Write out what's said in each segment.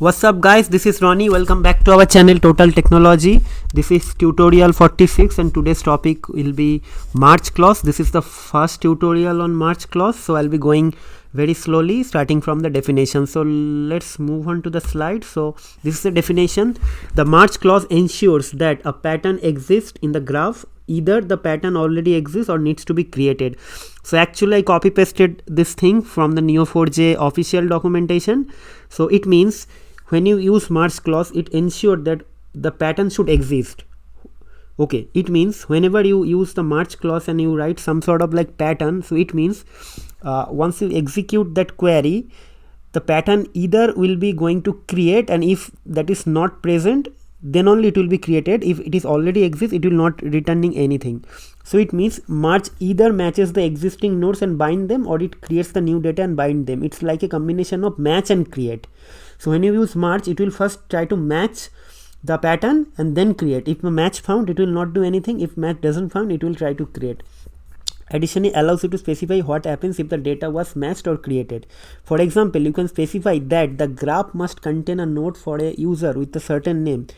What's up guys, this is Ronnie. Welcome back to our channel Total Technology. This is tutorial 46 and today's topic will be merge clause. This is the first tutorial on merge clause, so I'll be going very slowly starting from the definition. So let's move on to the slide. So this is the definition. The merge clause ensures that a pattern exists in the graph. Either the pattern already exists or needs to be created. So actually I copy pasted this thing from the Neo4j official documentation. So it means when you use merge clause, it ensures that the pattern should exist. Okay, it means whenever you use the merge clause and you write some sort of like pattern, so it means once you execute that query, the pattern either will be going to create, and if that is not present, then only it will be created. If it is already exists, it will not returning anything. So it means merge either matches the existing nodes and bind them, or it creates the new data and bind them. It's like a combination of match and create. So when you use merge, it will first try to match the pattern and then create. If a match found, it will not do anything. If match doesn't found, it will try to create. Additionally, allows you to specify what happens if the data was matched or created. For example, you can specify that the graph must contain a node for a user with a certain name.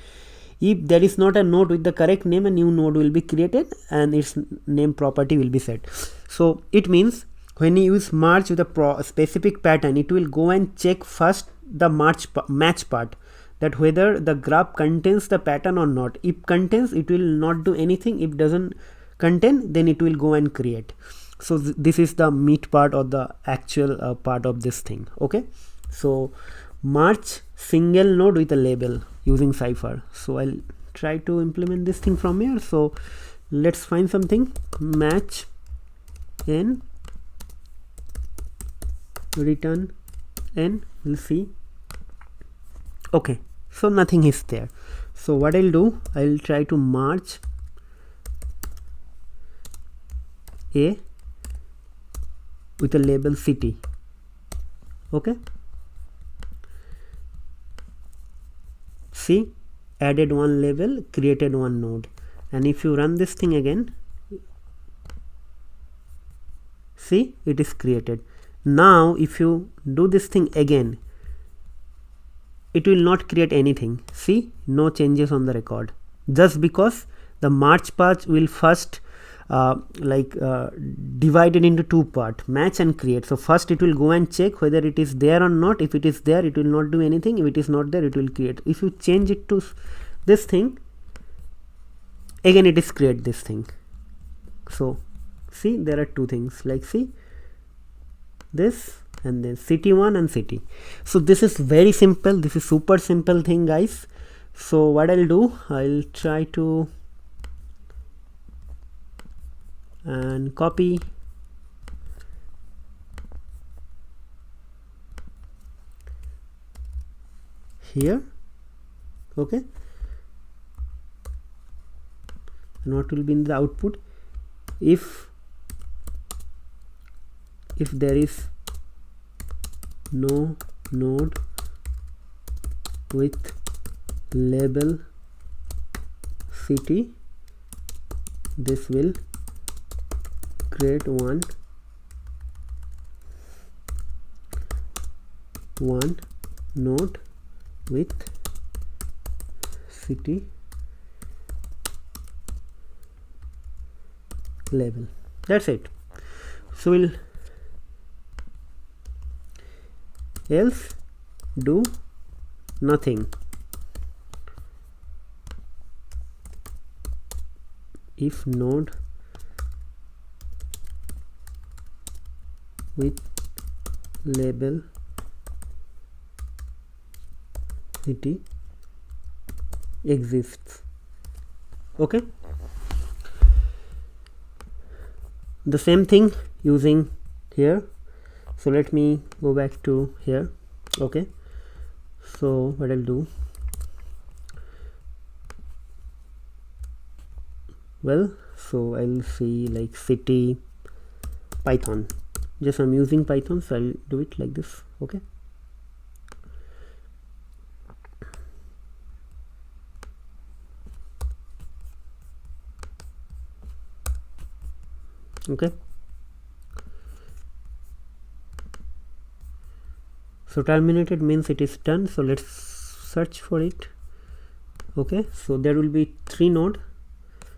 If there is not a node with the correct name, a new node will be created and its name property will be set. So it means when you use merge with a specific pattern, it will go and check first the match part, that whether the graph contains the pattern or not. If contains, it will not do anything. If doesn't contain, then it will go and create. So this is the meat part or the actual part of this thing. Okay, so merge single node with a label using Cypher. So I'll try to implement this thing from here. So let's find something. Match n return n. We'll see. Okay, so nothing is there. So what I'll do, I'll try to merge a with a label city. Okay, see, added one label, created one node, and if you run this thing again, see, it is created. Now if you do this thing again, it will not create anything. See, no changes on the record, just because the merge path will first divided into two parts, match and create. So first it will go and check whether it is there or not. If it is there, it will not do anything. If it is not there, it will create. If you change it to this thing, again it is create this thing. So see, there are two things, like see this and then city1 and city. So this is very simple. This is super simple thing, guys. So what I'll do, I'll try to and copy here. Okay, and what will be in the output? If there is no node with label city, this will create one node with city label. That's it. So we'll else do nothing if node with label city exists. Okay, the same thing using here. So let me go back to here. Okay, so what I'll do, well, so I'll see like city Python. Just I'm using Python, so I'll do it like this. Okay, okay, So terminated means it is done. So let's search for it. Okay, so there will be 3 node.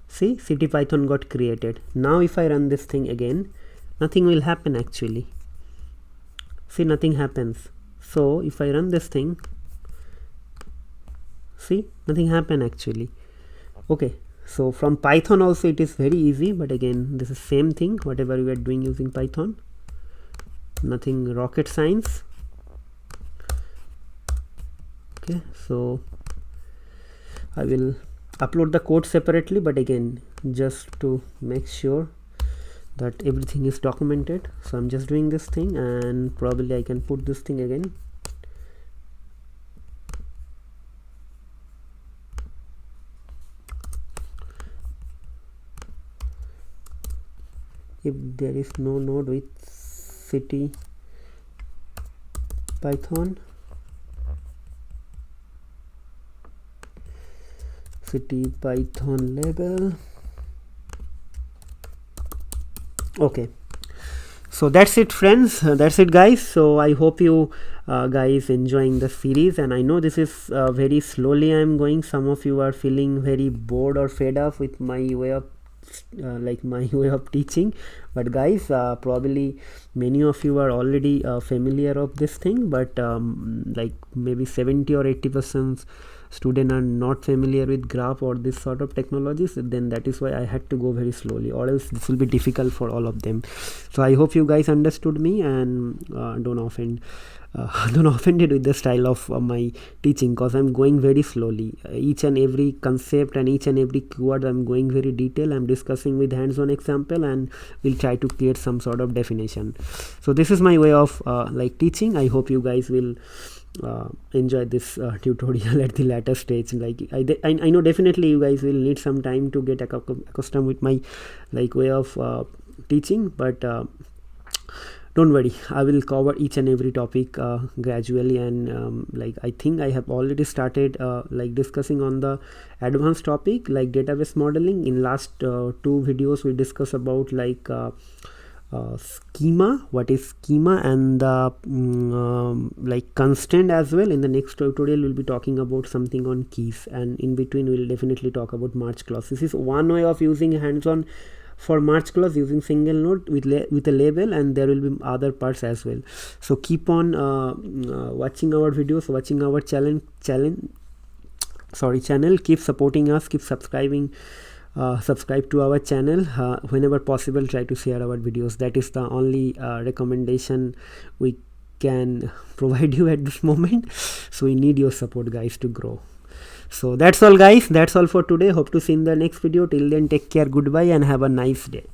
See, CityPython got created. Now if I run this thing again, nothing will happen actually. See, nothing happens. So if I run this thing, see, nothing happen actually. Okay, so from Python also it is very easy, but again this is same thing whatever we are doing using Python, nothing rocket science. Okay, so I will upload the code separately, but again just to make sure that everything is documented, so I'm just doing this thing, and probably I can put this thing again. If there is no node with CityPython, label. Okay, so that's it friends, that's it guys. So I hope you guys enjoying the series, and I know this is very slowly I'm going. Some of you are feeling very bored or fed up with my way of my way of teaching, but guys, probably many of you are already familiar of this thing, but like maybe 70 or 80% students are not familiar with graph or this sort of technologies. Then that is why I had to go very slowly, or else this will be difficult for all of them. So I hope you guys understood me, and don't offended with the style of my teaching, because I'm going very slowly. Each and every concept and each and every keyword I'm going very detailed. I'm discussing with hands-on example, and we'll try to create some sort of definition. So this is my way of like teaching. I hope you guys will enjoy this tutorial at the later stage. Like I know definitely you guys will need some time to get accustomed with my like way of teaching, but don't worry, I will cover each and every topic gradually, and like I think I have already started like discussing on the advanced topic like database modeling. In last 2 videos we discuss about like schema, what is schema, and the like constraint as well. In the next tutorial we'll be talking about something on keys, and in between we'll definitely talk about merge clause. This is one way of using hands-on for merge clause, using single node with a label, and there will be other parts as well. So keep on watching our videos, watching our channel, keep supporting us, keep subscribing, subscribe to our channel. Whenever possible, try to share our videos. That is the only recommendation we can provide you at this moment. So we need your support guys to grow. So that's all guys, that's all for today. Hope to see you in the next video. Till then, take care, goodbye, and have a nice day.